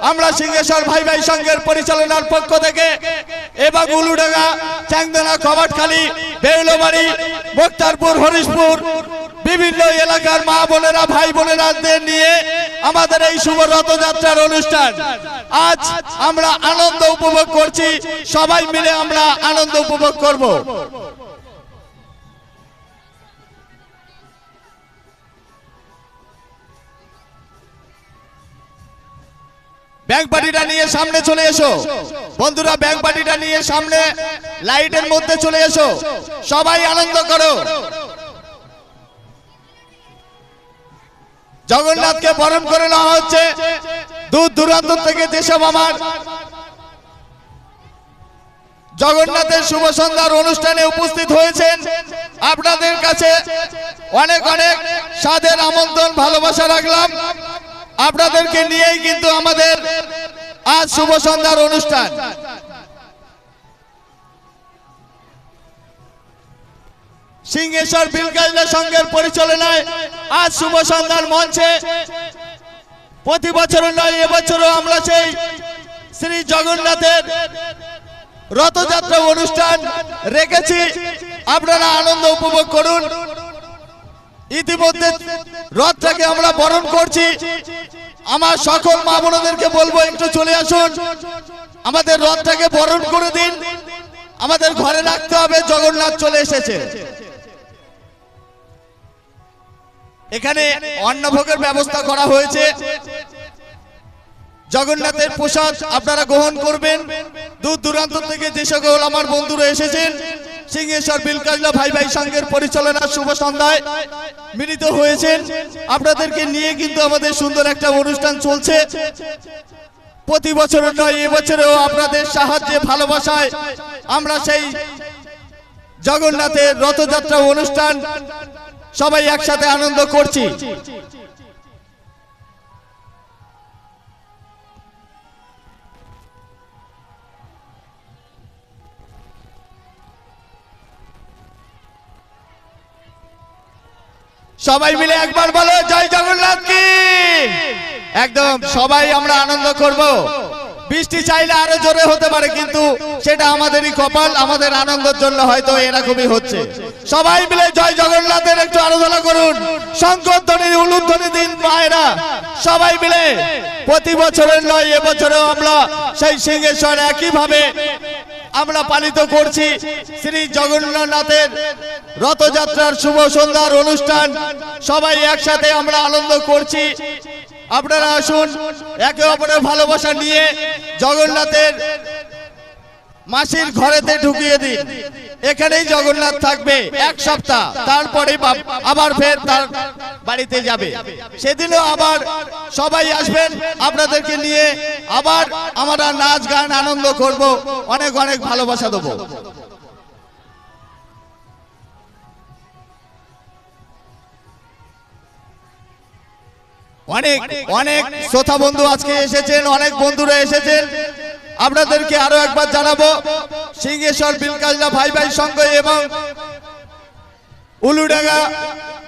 আমরা সিংহেশ্বর ভাই ভাই সংঘের পরিচালনার পক্ষ থেকে এবং উলুডাঙ্গা, চ্যাংদনা, কবাটখালী, বেউলবাড়ি, মুক্তারপুর, হরিশপুর বিভিন্ন এলাকার মা বোনেরা, ভাই বোনেরাদের নিয়ে আমাদের এই শুভ রথযাত্রার অনুষ্ঠান আজ আমরা আনন্দ উপভোগ করছি। সবাই মিলে আমরা আনন্দ উপভোগ করব। ব্যাংক পার্টিটা নিয়ে সামনে চলে এসো বন্ধুরা, ব্যাংক পার্টিটা নিয়ে সামনে লাইটের মধ্যে চলে এসো, সবাই আনন্দ করো। জগন্নাথকে বরণ করে নেওয়া হচ্ছে দূর দূরান্ত থেকে, যেসব আমার জগন্নাথের শুভ সন্ধ্যার অনুষ্ঠানে উপস্থিত হয়েছেন আপনাদের কাছে অনেক অনেক সাদের আমন্ত্রণ, ভালোবাসা রাখলাম। আপনাদেরকে নিয়েই কিন্তু আমাদের আজ শুভ সন্ধ্যার অনুষ্ঠান। সিংহেশ্বর বিলকাইলা সংঘের পরিচালনায় আজ শুভ সন্ধ্যার মঞ্চে প্রতি বছর নয়, এবছরও আমরা সেই শ্রী জগন্নাথের রথযাত্রা অনুষ্ঠান রেখেছি। আপনারা আনন্দ উপভোগ করুন। ইতিমধ্যে রথটাকে আমরা বরণ করছি। আমার সকল মা বোনদেরকে বলবো একটু চলে আসুন, আমাদের রথটাকে বরণ করে দিন। আমাদের ঘরে রাখতে হবে, জগন্নাথ চলে এসেছে। এখানে অন্নভোগের ব্যবস্থা করা হয়েছে। জগন্নাথের প্রসাদ আপনারা গ্রহণ করবেন। দূর দূরান্ত থেকে যে সকল আমার বন্ধুরা এসেছেন সিংহেশ্বর বিলকাইলা ভাই ভাই সংঘের পরিচালনার শুভ সন্ধ্যায় মিলিত হয়েছেন, আপনাদেরকে নিয়ে কিন্তু আমাদের সুন্দর একটা অনুষ্ঠান চলছে। প্রতি বছর নয়, এবছরেও আপনাদের সাহায্যে, ভালোবাসায় আমরা সেই জগন্নাথের রথযাত্রা অনুষ্ঠান সবাই একসাথে আনন্দ করছি। সবাই মিলে একবার বলো জয় জগন্নাথ কি। একদম সবাই আমরা আনন্দ করব। বৃষ্টি চাইলে আরো জোরে হতে পারে, কিন্তু সেটা আমাদেরই কপাল। আমাদের আনন্দের জন্য হয়তো এরকমই হচ্ছে। সবাই মিলে জয় জগন্নাথের একটু আরাধনা করুন, শঙ্করধ্বনি, উলুধ্বনি দিন মায়েরা। সবাই মিলে প্রতি বছরের নয়, এবছরেও আমরা সেই সিংহেশ্বর একইভাবে আমরা পালিত করছি শ্রী জগন্নাথের রথযাত্রার শুভ সন্ধ্যার অনুষ্ঠান। সবাই একসাথে আমরা আনন্দ করছি। আপনারা আসুন, একে অপরের ভালোবাসা নিয়ে জগন্নাথের মাসির ঘরেতে ঢুকিয়ে দিন। এখানেই জগন্নাথ থাকবে এক সপ্তাহ, তারপরে আবার ফের তার বাড়িতে যাবে। সেদিনও আবার সবাই আসবেন, আপনাদেরকে নিয়ে আবার আমরা নাচ গান আনন্দ করব, অনেক অনেক ভালোবাসা দেবো। অনেক অনেক শ্রোতা বন্ধু আজকে এসেছেন, অনেক বন্ধুরা এসেছেন। আপনাদেরকে আরো একবার জানাবো, সিংহেশ্বর বিলকাইলা ভাই ভাই সংঘ এবং উলুডাঙ্গা,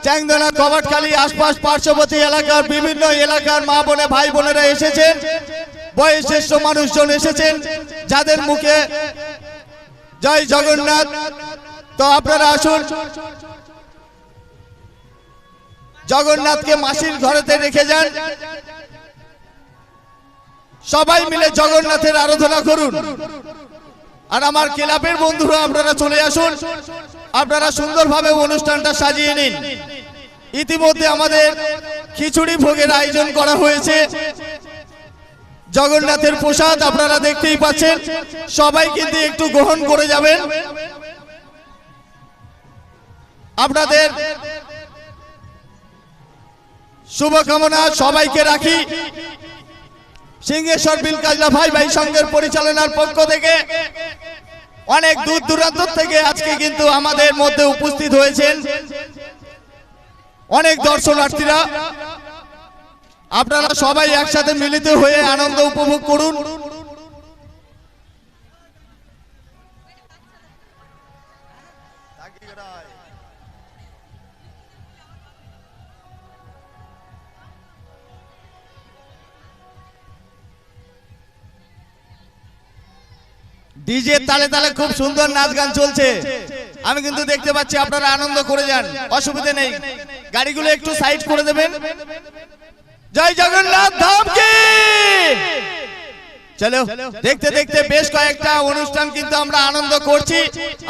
চ্যাংদনা, কবাটখালী আশপাশ পার্শ্ববর্তী এলাকার বিভিন্ন এলাকার মা বোনে, ভাই বোনেরা এসেছেন। বয়োজ্যেষ্ঠ মানুষজন এসেছেন, যাদের মুখে জয় জগন্নাথ। তো আপনারা আসুন, জগন্নাথকে মাসির ঘরেতে রেখে যান। সবাই মিলে জগন্নাথের আরাধনা করুন। আর আমার ক্লাবের বন্ধুরা আপনারা চলে আসুন, আপনারা সুন্দরভাবে অনুষ্ঠানটা সাজিয়ে নিন। ইতিমধ্যে আমাদের খিচুড়ি ভোগের আয়োজন করা হয়েছে। জগন্নাথের প্রসাদ আপনারা দেখতেই পাচ্ছেন, সবাই কিন্তু একটু গ্রহণ করে যাবেন। আপনাদের শুভকামনা সবাইকে রাখি। সিংহেশ্বর বিলকাইলা ভাই ভাই সংঘের পরিচালনার পক্ষ থেকে অনেক দূর দূরান্ত থেকে আজকে কিন্তু আমাদের মধ্যে উপস্থিত হয়েছেন অনেক দর্শনার্থীরা। আপনারা সবাই একসাথে মিলিত হয়ে আনন্দ উপভোগ করুন। ডিজে তালে তালে খুব সুন্দর নাচ গান চলছে, আমি কিন্তু দেখতে পাচ্ছি। আপনারা আনন্দ করে যান, অসুবিধা নেই। গাড়িগুলো একটু সাইড করে দেবেন। জয় জগন্নাথ ধাম কি। চলো, দেখতে দেখতে বেশ কয়েকটা অনুষ্ঠান কিন্তু আমরা আনন্দ করছি।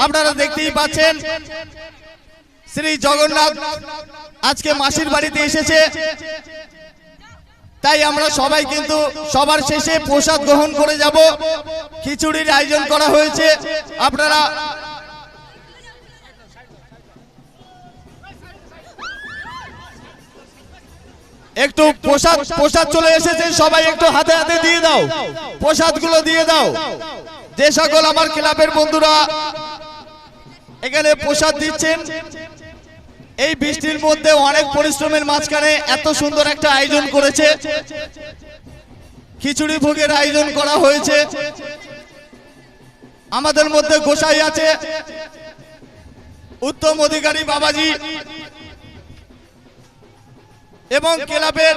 আপনারা দেখতেই পাচ্ছেন শ্রী জগন্নাথ আজকে মাসির বাড়িতে এসেছে, তাই আমরা সবাই কিন্তু সবার শেষে প্রসাদ গ্রহণ করে যাব। খিচুড়ির আয়োজন করা হয়েছে। আপনারা একটু প্রসাদ চলে এসেছে, সবাই একটু হাতে হাতে দিয়ে দাও, প্রসাদগুলো দিয়ে দাও। যে সকল আমার ক্লাবের বন্ধুরা এখানে প্রসাদ দিচ্ছেন, এই বৃষ্টির মধ্যে অনেক পরিশ্রমের মাঝখানে এত সুন্দর একটা আয়োজন করেছে। খিচুড়ি ভোগের আয়োজন করা হয়েছে। আমাদের মধ্যে গোসাই আছে, উত্তম অধিকারী বাবাজি, এবং ক্লাবের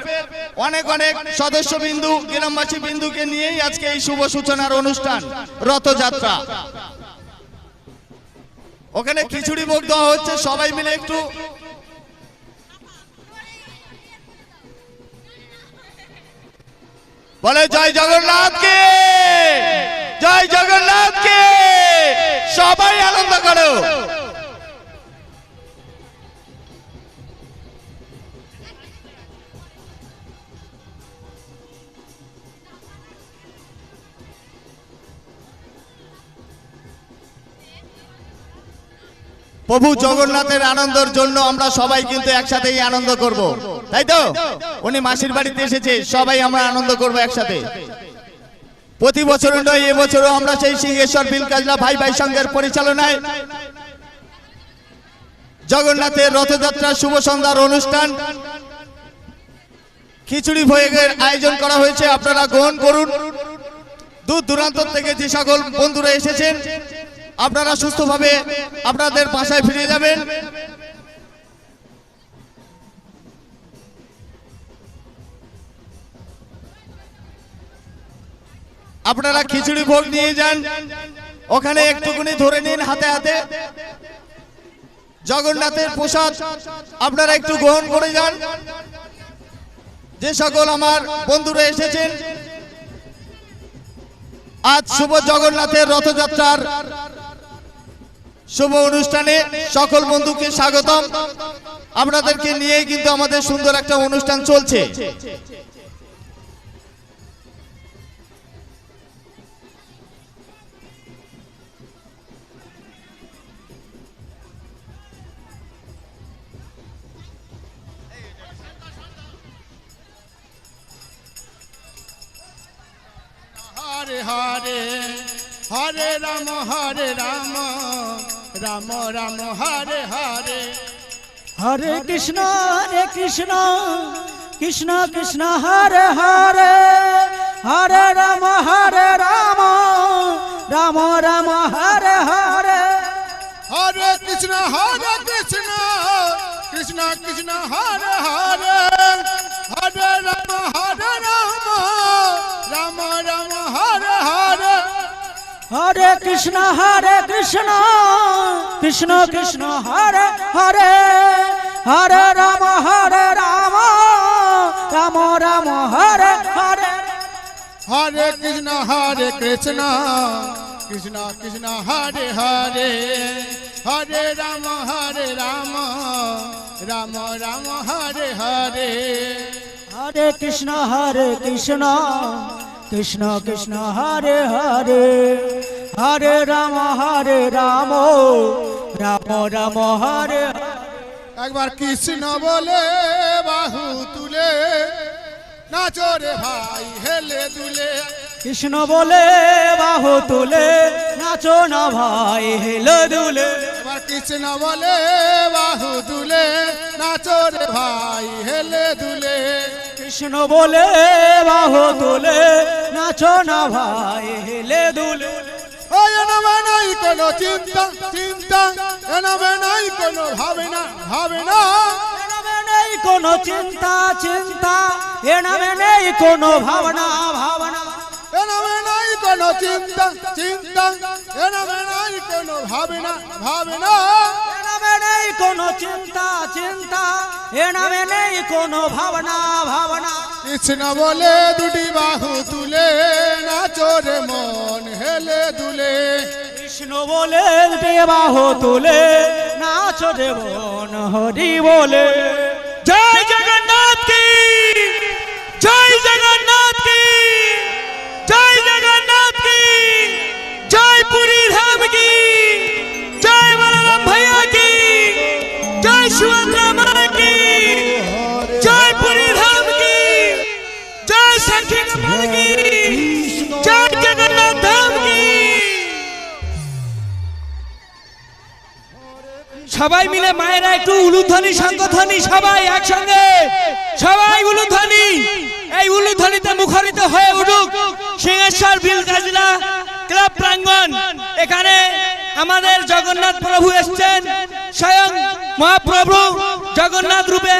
অনেক অনেক সদস্য বিন্দু, গ্রামবাসী বিন্দুকে নিয়েই আজকে এই শুভ সূচনার অনুষ্ঠান রথযাত্রা। ওখানে খিচুড়ি ভোগ দেওয়া হচ্ছে, সবাই মিলে একটু বলে জয় জগন্নাথ কে, জয় জগন্নাথ কে। সবাই আনন্দ করো। প্রভু জগন্নাথের আনন্দের জন্য আমরা সবাই কিন্তু একসাথেই আনন্দ করব, তাই তো? উনি মাসির বাড়িতে এসেছে, সবাই আমরা আনন্দ করব একসাথে। প্রতি বছর নয়, এবছরও আমরা সেই সিংহেশ্বর বিলকাজলা ভাই ভাই সংঘের পরিচালনায় জগন্নাথের রথযাত্রার শুভ সন্ধ্যার অনুষ্ঠান খিচুড়ি ভোগের আয়োজন করা হয়েছে। আপনারা গ্রহণ করুন। দূর দূরান্ত থেকে যে সকল বন্ধুরা এসেছেন, আপনারা সুস্থভাবে আপনাদের বাসায় ফিরে যাবেন। আপনারা খিচুড়ি ভোগ নিয়ে যান, ওখানে একটুকুনি ধরে নিন হাতে হাতে। জগন্নাথের প্রসাদ আপনারা একটু গ্রহণ করে যান। যে সকল আমার বন্ধুরা এসেছেন আজ শুভ জগন্নাথের রথযাত্রার শুভ অনুষ্ঠানে, সকল বন্ধুকে স্বাগতম। আপনাদেরকে নিয়েই কিন্তু আমাদের সুন্দর একটা অনুষ্ঠান চলছে। হরে হরে হরে রাম রাম রাম হরে হরে। হরে কৃষ্ণ কৃষ্ণ কৃষ্ণ হরে হরে, হরে রাম রাম রাম হরে হরে। হরে কৃষ্ণ কৃষ্ণ কৃষ্ণ হরে হরে, হরে রাম রাম রাম হরে হরে। হরে কৃষ্ণ কৃষ্ণ কৃষ্ণ হরে হরে, হরে রাম রাম রাম হরে হরে। হরে কৃষ্ণ কৃষ্ণ কৃষ্ণ হরে হরে, হরে রাম রাম রাম হরে হরে। হরে কৃষ্ণ কৃষ্ণ কৃষ্ণ হরে হরে, হরে রাম রাম রাম হরে হরে। একবার কৃষ্ণ বলে বাহু তুলে নাচো রে ভাই হেলে দুলে। কৃষ্ণ বলে বাহু তুলে নাচো না ভাই হেলে দুলে। এবার কৃষ্ণ বলে বাহু তুলে নাচো রে ভাই হেলে দুলে। কৃষ্ণ বলে বাহু তুলে নাচো না ভাই হেলে দুলে। ওই নামে নাই কোনো চিন্তা এ নামে নাই কোনো ভাবনা এ নামে নেই কোনো চিন্তা এ নামে নেই কোনো ভাবনা এ নামে নাই কোনো চিন্তা চিন্তা এ নামে নাই কোনো ভাবনা ভাবনা এ নামে নেই কোনো চিন্তা চিন্তা এ নামে নেই কোনো ভাবনা ভাবনা কৃষ্ণ বলে দুটি বাহু তুলে নাচো রে মন হেলে দুলে কৃষ্ণ বলে বাহু তুলে নাচো দেবন হরি বলে জয় জগন্নাথ কি জয় জগন্নাথ কি জয় জগন্নাথ কি জয় পুরী ধাম কি জয় বলরাম भैया की जय सुभद्रा मां की जय पुरी धाम की जय सखी नंदन की जय जगन्नाथ धाम की সবাই মিলে মায়েরা একটু উলুধ্বনি শঙ্খধ্বনি সবাই একসঙ্গে সবাই উলুধ্বনি এই উলুধ্বনিতে মুখরিত হয়ে উঠুক সিংহেশ্বর বিলগাজলা ক্লাব প্রাঙ্গণ এখানে আমাদের জগন্নাথ প্রভু এসেছেন স্বয়ং মহাপ্রভু জগন্নাথ রূপে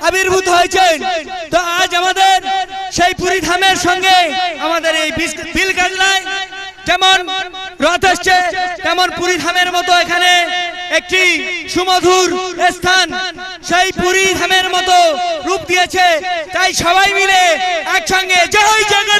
আবির্ভূত হয়েছেন তো আজ আমাদের সেই পুরী ধামের সঙ্গে আমাদের এই বিলগাজলায় যেমন রথ আসছে তেমন পুরী ধামের মতো এখানে একটি সুমধুর স্থান সেই পুরী ধামের মতো রূপ দিয়েছে তাই সবাই মিলে একসঙ্গে জয় জগন্নাথ